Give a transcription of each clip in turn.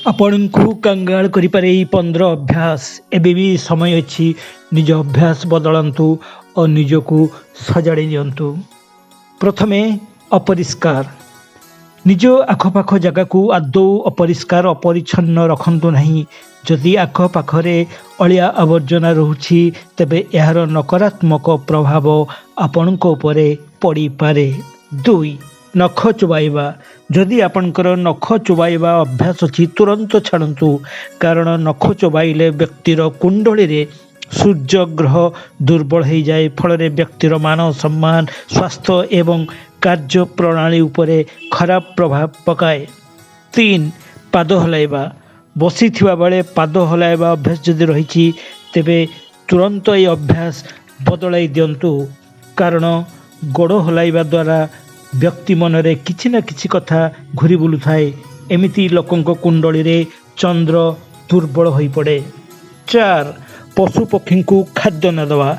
ଆପଣଙ୍କୁ କାଙ୍ଗାଳ କରିପାରେ ଏହି 15 ଅଭ୍ୟାସ। ଏବେ ବି ସମୟ ଅଛି, ନିଜ ଅଭ୍ୟାସ ବଦଳାନ୍ତୁ ଓ ନିଜକୁ ସଜାଡ଼ି ଦିଅନ୍ତୁ। ପ୍ରଥମେ, ଅପରିଷ୍କାର। ନିଜ ଆଖପାଖ ଜାଗାକୁ ଆଦୌ ଅପରିଷ୍କାର ଅପରିଚ୍ଛନ୍ନ ରଖନ୍ତୁ ନାହିଁ। ଯଦି ଆଖପାଖରେ ଅଳିଆ ଆବର୍ଜନା ରହୁଛି, ତେବେ ଏହାର ନକାରାତ୍ମକ ପ୍ରଭାବ ଆପଣଙ୍କ ଉପରେ ପଡ଼ିପାରେ। 2. ନଖ ଚୋବାଇବା। ଯଦି ଆପଣଙ୍କର ନଖ ଚୋବାଇବା ଅଭ୍ୟାସ ଅଛି, ତୁରନ୍ତ ଛାଡ଼ନ୍ତୁ, କାରଣ ନଖ ଚୋବାଇଲେ ବ୍ୟକ୍ତିର କୁଣ୍ଡଳୀରେ ସୂର୍ଯ୍ୟ ଗ୍ରହ ଦୁର୍ବଳ ହୋଇଯାଏ, ଫଳରେ ବ୍ୟକ୍ତିର ମାନ ସମ୍ମାନ, ସ୍ୱାସ୍ଥ୍ୟ ଏବଂ କାର୍ଯ୍ୟ ପ୍ରଣାଳୀ ଉପରେ ଖରାପ ପ୍ରଭାବ ପକାଏ। 3. ପାଦ ହଲାଇବା। ବସିଥିବା ବେଳେ ପାଦ ହଲାଇବା ଅଭ୍ୟାସ ଯଦି ରହିଛି, ତେବେ ତୁରନ୍ତ ଏହି ଅଭ୍ୟାସ ବଦଳାଇ ଦିଅନ୍ତୁ, କାରଣ ଗୋଡ଼ ହଲାଇବା ଦ୍ୱାରା ବ୍ୟକ୍ତି ମନରେ କିଛି ନା କିଛି କଥା ଘୁରି ବୁଲୁଥାଏ। ଏମିତି ଲୋକଙ୍କ କୁଣ୍ଡଳୀରେ ଚନ୍ଦ୍ର ଦୁର୍ବଳ ହୋଇପଡ଼େ। 4. ପଶୁପକ୍ଷୀଙ୍କୁ ଖାଦ୍ୟ ନ ଦେବା।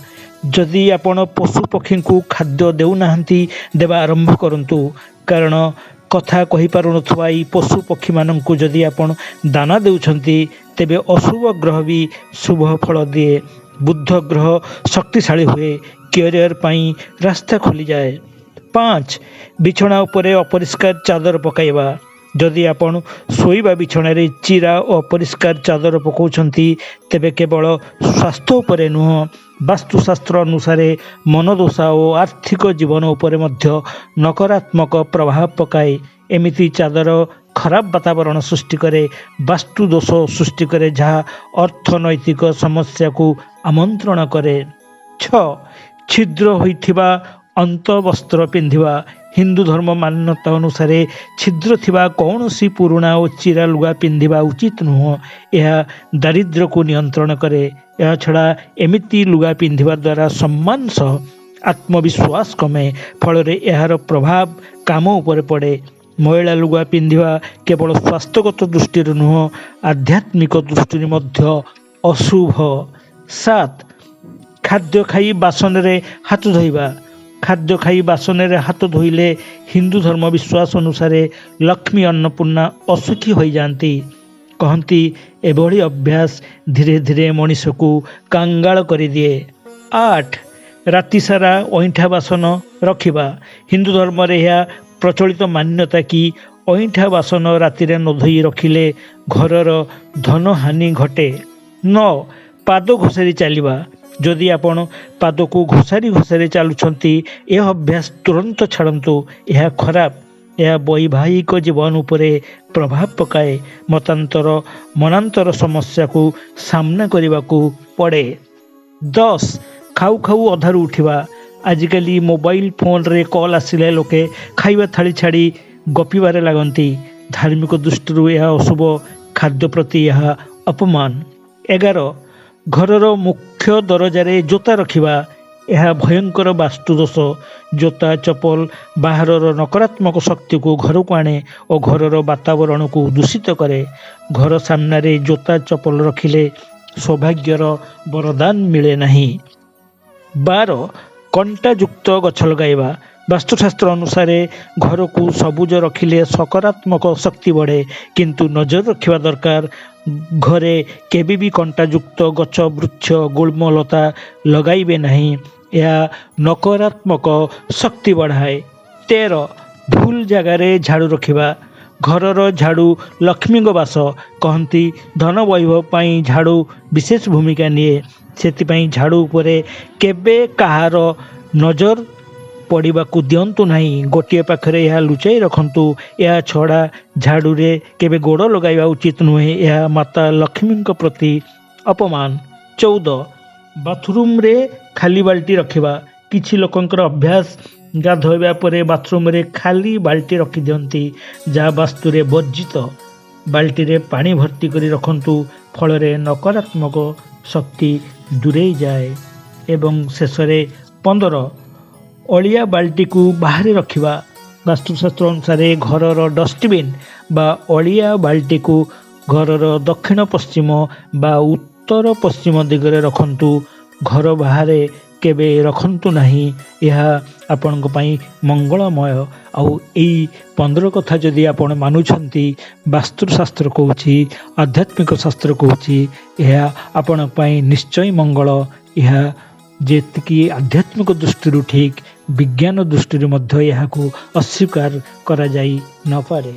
ଯଦି ଆପଣ ପଶୁପକ୍ଷୀଙ୍କୁ ଖାଦ୍ୟ ଦେଉନାହାନ୍ତି, ଦେବା ଆରମ୍ଭ କରନ୍ତୁ, କାରଣ କଥା କହିପାରୁନଥିବା ଏହି ପଶୁପକ୍ଷୀମାନଙ୍କୁ ଯଦି ଆପଣ ଦାନା ଦେଉଛନ୍ତି, ତେବେ ଅଶୁଭ ଗ୍ରହ ବି ଶୁଭ ଫଳ ଦିଏ। ବୁଧ ଗ୍ରହ ଶକ୍ତିଶାଳୀ ହୁଏ, କ୍ୟାରିୟର ପାଇଁ ରାସ୍ତା ଖୋଲିଯାଏ। 5. ବିଛଣା ଉପରେ ଅପରିଷ୍କାର ଚାଦର ପକାଇବା। ଯଦି ଆପଣ ଶୋଇବା ବିଛଣାରେ ଚିରା ଓ ଅପରିଷ୍କାର ଚାଦର ପକାଉଛନ୍ତି, ତେବେ କେବଳ ସ୍ୱାସ୍ଥ୍ୟ ଉପରେ ନୁହଁ, ବାସ୍ତୁଶାସ୍ତ୍ର ଅନୁସାରେ ମନୋଦଶା ଓ ଆର୍ଥିକ ଜୀବନ ଉପରେ ମଧ୍ୟ ନକାରାତ୍ମକ ପ୍ରଭାବ ପକାଏ। ଏମିତି ଚାଦର ଖରାପ ବାତାବରଣ ସୃଷ୍ଟି କରେ, ବାସ୍ତୁ ଦୋଷ ସୃଷ୍ଟି କରେ, ଯାହା ଅର୍ଥନୈତିକ ସମସ୍ୟାକୁ ଆମନ୍ତ୍ରଣ କରେ। 6. ଛିଦ୍ର ହୋଇଥିବା ଅନ୍ତବସ୍ତ୍ର ପିନ୍ଧିବା। ହିନ୍ଦୁ ଧର୍ମ ମାନ୍ୟତା ଅନୁସାରେ ଛିଦ୍ର ଥିବା କୌଣସି ପୁରୁଣା ଓ ଚିରା ଲୁଗା ପିନ୍ଧିବା ଉଚିତ ନୁହଁ। ଏହା ଦାରିଦ୍ର୍ୟକୁ ନିୟନ୍ତ୍ରଣ କରେ। ଏହାଛଡ଼ା ଏମିତି ଲୁଗା ପିନ୍ଧିବା ଦ୍ୱାରା ସମ୍ମାନ ସହ ଆତ୍ମବିଶ୍ୱାସ କମେ, ଫଳରେ ଏହାର ପ୍ରଭାବ କାମ ଉପରେ ପଡ଼େ। ମଇଳା ଲୁଗା ପିନ୍ଧିବା କେବଳ ସ୍ୱାସ୍ଥ୍ୟଗତ ଦୃଷ୍ଟିରୁ ନୁହଁ, ଆଧ୍ୟାତ୍ମିକ ଦୃଷ୍ଟିରୁ ମଧ୍ୟ ଅଶୁଭ। 7. ଖାଦ୍ୟ ଖାଇ ବାସନରେ ହାତ ଧୋଇବା। ଖାଦ୍ୟ ଖାଇ ବାସନରେ ହାତ ଧୋଇଲେ ହିନ୍ଦୁ ଧର୍ମ ବିଶ୍ୱାସ ଅନୁସାରେ ଲକ୍ଷ୍ମୀ ଅନ୍ନପୂର୍ଣ୍ଣା ଅସୁଖୀ ହୋଇଯାଆନ୍ତି। କହନ୍ତି, ଏଭଳି ଅଭ୍ୟାସ ଧୀରେ ଧୀରେ ମଣିଷକୁ କାଙ୍ଗାଳ କରିଦିଏ। 8. ରାତିସାରା ଅଇଁଠା ବାସନ ରଖିବା। ହିନ୍ଦୁ ଧର୍ମରେ ଏହା ପ୍ରଚଳିତ ମାନ୍ୟତା କି ଅଇଁଠା ବାସନ ରାତିରେ ନ ଧୋଇ ରଖିଲେ ଘରର ଧନହାନି ଘଟେ। 9. ପାଦ ଘୋଷାରି ଚାଲିବା। ଯଦି ଆପଣ ପାଦକୁ ଘୋଷାରି ଘୋଷାରି ଚାଲୁଛନ୍ତି, ଏହା ଅଭ୍ୟାସ ତୁରନ୍ତ ଛାଡ଼ନ୍ତୁ। ଏହା ଖରାପ। ଏହା ବୈବାହିକ ଜୀବନ ଉପରେ ପ୍ରଭାବ ପକାଏ, ମନାନ୍ତର ସମସ୍ୟାକୁ ସାମ୍ନା କରିବାକୁ ପଡ଼େ। 10. ଖାଉ ଖାଉ ଅଧାରୁ ଉଠିବା। ଆଜିକାଲି ମୋବାଇଲ ଫୋନରେ କଲ୍ ଆସିଲେ ଲୋକେ ଖାଇବା ଥାଳି ଛାଡ଼ି ଗପିବାରେ ଲାଗନ୍ତି। ଧାର୍ମିକ ଦୃଷ୍ଟିରୁ ଏହା ଅଶୁଭ, ଖାଦ୍ୟ ପ୍ରତି ଏହା ଅପମାନ। 11. ଘରର ମୁଖ୍ୟ ଦରଜାରେ ଜୋତା ରଖିବା। ଏହା ଭୟଙ୍କର ବାସ୍ତୁଦୋଷ। ଜୋତା ଚପଲ ବାହାରର ନକାରାତ୍ମକ ଶକ୍ତିକୁ ଘରକୁ ଆଣେ ଓ ଘରର ବାତାବରଣକୁ ଦୂଷିତ କରେ। ଘର ସାମ୍ନାରେ ଜୋତା ଚପଲ ରଖିଲେ ସୌଭାଗ୍ୟର ବରଦାନ ମିଳେ ନାହିଁ। 12. କଣ୍ଟାଯୁକ୍ତ ଗଛ ଲଗାଇବା। ବାସ୍ତୁଶାସ୍ତ୍ର ଅନୁସାରେ ଘରକୁ ସବୁଜ ରଖିଲେ ସକାରାତ୍ମକ ଶକ୍ତି ବଢ଼େ, କିନ୍ତୁ ନଜର ରଖିବା ଦରକାର, ଘରେ କେବେ ବି କଣ୍ଟାଯୁକ୍ତ ଗଛ, ବୃକ୍ଷ, ଗୁଳ୍ମଲତା ଲଗାଇବେ ନାହିଁ। ଏହା ନକାରାତ୍ମକ ଶକ୍ତି ବଢ଼ାଏ। 13. ଭୁଲ ଜାଗାରେ ଝାଡ଼ୁ ରଖିବା। ଘରର ଝାଡ଼ୁ ଲକ୍ଷ୍ମୀଙ୍କ ବାସ। କହନ୍ତି, ଧନ ବୈଭବ ପାଇଁ ଝାଡ଼ୁ ବିଶେଷ ଭୂମିକା ନିଏ। ସେଥିପାଇଁ ଝାଡ଼ୁ ଉପରେ କେବେ କାହାର ନଜର ପଡ଼ିବାକୁ ଦିଅନ୍ତୁ ନାହିଁ। ଗୋଟିଏ ପାଖରେ ଏହା ଲୁଚାଇ ରଖନ୍ତୁ। ଏହା ଛଡ଼ା ଝାଡ଼ୁରେ କେବେ ଗୋଡ଼ ଲଗାଇବା ଉଚିତ ନୁହେଁ। ଏହା ମାତା ଲକ୍ଷ୍ମୀଙ୍କ ପ୍ରତି ଅପମାନ। 14. ବାଥରୁମରେ ଖାଲି ବାଲ୍ଟି ରଖିବା। କିଛି ଲୋକଙ୍କର ଅଭ୍ୟାସ, ଗାଧୋଇବା ପରେ ବାଥରୁମରେ ଖାଲି ବାଲ୍ଟି ରଖିଦିଅନ୍ତି, ଯାହା ବାସ୍ତୁରେ ବର୍ଜିତ। ବାଲ୍ଟିରେ ପାଣି ଭର୍ତ୍ତି କରି ରଖନ୍ତୁ, ଫଳରେ ନକାରାତ୍ମକ ଶକ୍ତି ଦୂରେଇ ଯାଏ। ଏବଂ ଶେଷରେ 15. ଅଳିଆ ବାଲ୍ଟିକୁ ବାହାରେ ରଖିବା। ବାସ୍ତୁଶାସ୍ତ୍ର ଅନୁସାରେ ଘରର ଡଷ୍ଟବିନ୍ ବା ଅଳିଆ ବାଲ୍ଟିକୁ ଘରର ଦକ୍ଷିଣ ପଶ୍ଚିମ ବା ଉତ୍ତର ପଶ୍ଚିମ ଦିଗରେ ରଖନ୍ତୁ। ଘର ବାହାରେ କେବେ ରଖନ୍ତୁ ନାହିଁ। ଏହା ଆପଣଙ୍କ ପାଇଁ ମଙ୍ଗଳମୟ। ଆଉ ଏଇ 15 କଥା ଯଦି ଆପଣ ମାନୁଛନ୍ତି, ବାସ୍ତୁଶାସ୍ତ୍ର କହୁଛି, ଆଧ୍ୟାତ୍ମିକ ଶାସ୍ତ୍ର କହୁଛି, ଏହା ଆପଣଙ୍କ ପାଇଁ ନିଶ୍ଚୟ ମଙ୍ଗଳ। ଏହା ଯେତିକି ଆଧ୍ୟାତ୍ମିକ ଦୃଷ୍ଟିରୁ ଠିକ୍, ବିଜ୍ଞାନ ଦୃଷ୍ଟିରୁ ମଧ୍ୟ ଏହାକୁ ଅସ୍ୱୀକାର କରାଯାଇ ନପାରେ।